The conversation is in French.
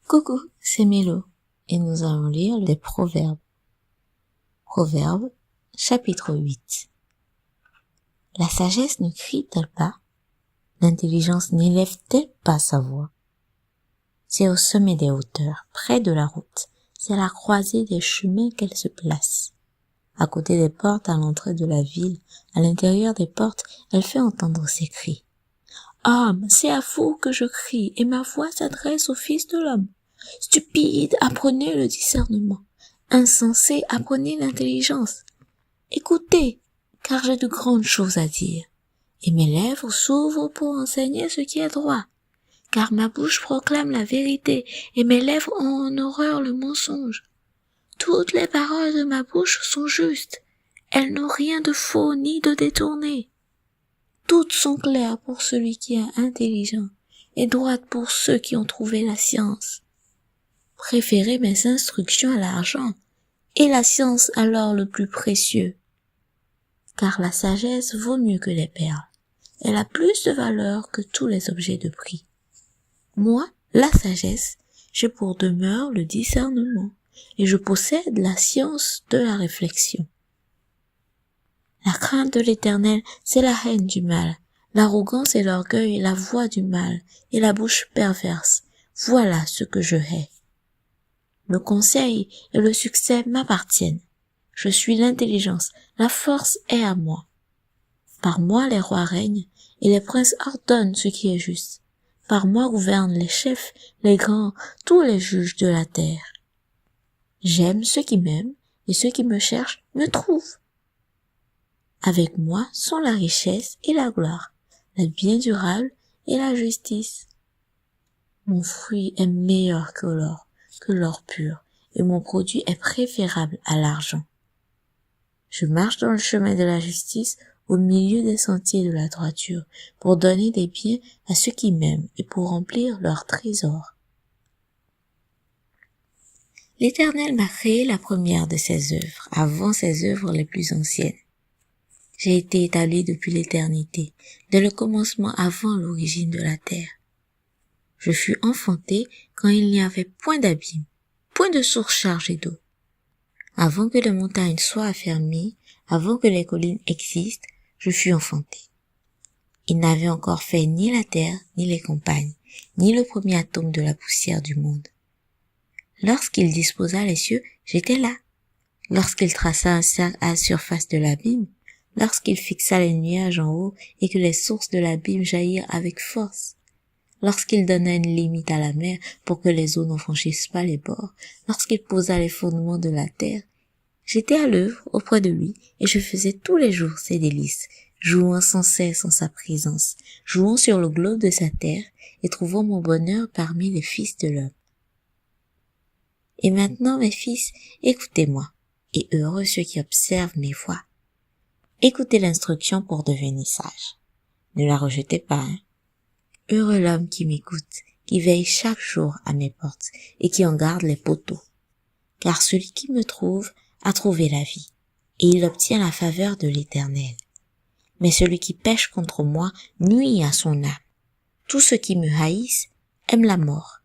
Coucou, c'est Mélo, et nous allons lire des proverbes. Proverbes, chapitre 8. La sagesse ne crie-t-elle pas? L'intelligence n'élève-t-elle pas sa voix? C'est au sommet des hauteurs, près de la route, c'est à la croisée des chemins qu'elle se place. À côté des portes, à l'entrée de la ville, à l'intérieur des portes, elle fait entendre ses cris. Homme, c'est à vous que je crie, et ma voix s'adresse au Fils de l'homme. Stupide, apprenez le discernement. Insensé, apprenez l'intelligence. Écoutez, car j'ai de grandes choses à dire, et mes lèvres s'ouvrent pour enseigner ce qui est droit. Car ma bouche proclame la vérité, et mes lèvres ont en horreur le mensonge. Toutes les paroles de ma bouche sont justes, elles n'ont rien de faux ni de détourné. Toutes sont claires pour celui qui est intelligent, et droites pour ceux qui ont trouvé la science. Préférez mes instructions à l'argent, et la science à l'or le plus précieux. Car la sagesse vaut mieux que les perles, elle a plus de valeur que tous les objets de prix. Moi, la sagesse, j'ai pour demeure le discernement, et je possède la science de la réflexion. La crainte de l'Éternel, c'est la haine du mal, l'arrogance et l'orgueil, la voix du mal, et la bouche perverse, voilà ce que je hais. Le conseil et le succès m'appartiennent. Je suis l'intelligence, la force est à moi. Par moi les rois règnent, et les princes ordonnent ce qui est juste. Par moi gouvernent les chefs, les grands, tous les juges de la terre. J'aime ceux qui m'aiment, et ceux qui me cherchent me trouvent. Avec moi sont la richesse et la gloire, le bien durable et la justice. Mon fruit est meilleur que l'or pur, et mon produit est préférable à l'argent. Je marche dans le chemin de la justice, au milieu des sentiers de la droiture, pour donner des biens à ceux qui m'aiment et pour remplir leur trésor. L'Éternel m'a créé la première de ses œuvres, avant ses œuvres les plus anciennes. J'ai été établi depuis l'éternité, dès le commencement avant l'origine de la terre. Je fus enfanté quand il n'y avait point d'abîme, point de source chargée d'eau. Avant que les montagnes soient affermies, avant que les collines existent, je fus enfanté. Il n'avait encore fait ni la terre, ni les campagnes, ni le premier atome de la poussière du monde. Lorsqu'il disposa les cieux, j'étais là. Lorsqu'il traça un cercle à la surface de l'abîme, lorsqu'il fixa les nuages en haut et que les sources de l'abîme jaillirent avec force, lorsqu'il donna une limite à la mer pour que les eaux n'en franchissent pas les bords, lorsqu'il posa les fondements de la terre, j'étais à l'œuvre auprès de lui et je faisais tous les jours ses délices, jouant sans cesse en sa présence, jouant sur le globe de sa terre et trouvant mon bonheur parmi les fils de l'homme. Et maintenant, mes fils, écoutez-moi, et heureux ceux qui observent mes voies. Écoutez l'instruction pour devenir sage. Ne la rejetez pas, hein. Heureux l'homme qui m'écoute, qui veille chaque jour à mes portes et qui en garde les poteaux. Car celui qui me trouve a trouvé la vie, et il obtient la faveur de l'Éternel. Mais celui qui pêche contre moi nuit à son âme. Tous ceux qui me haïssent aiment la mort,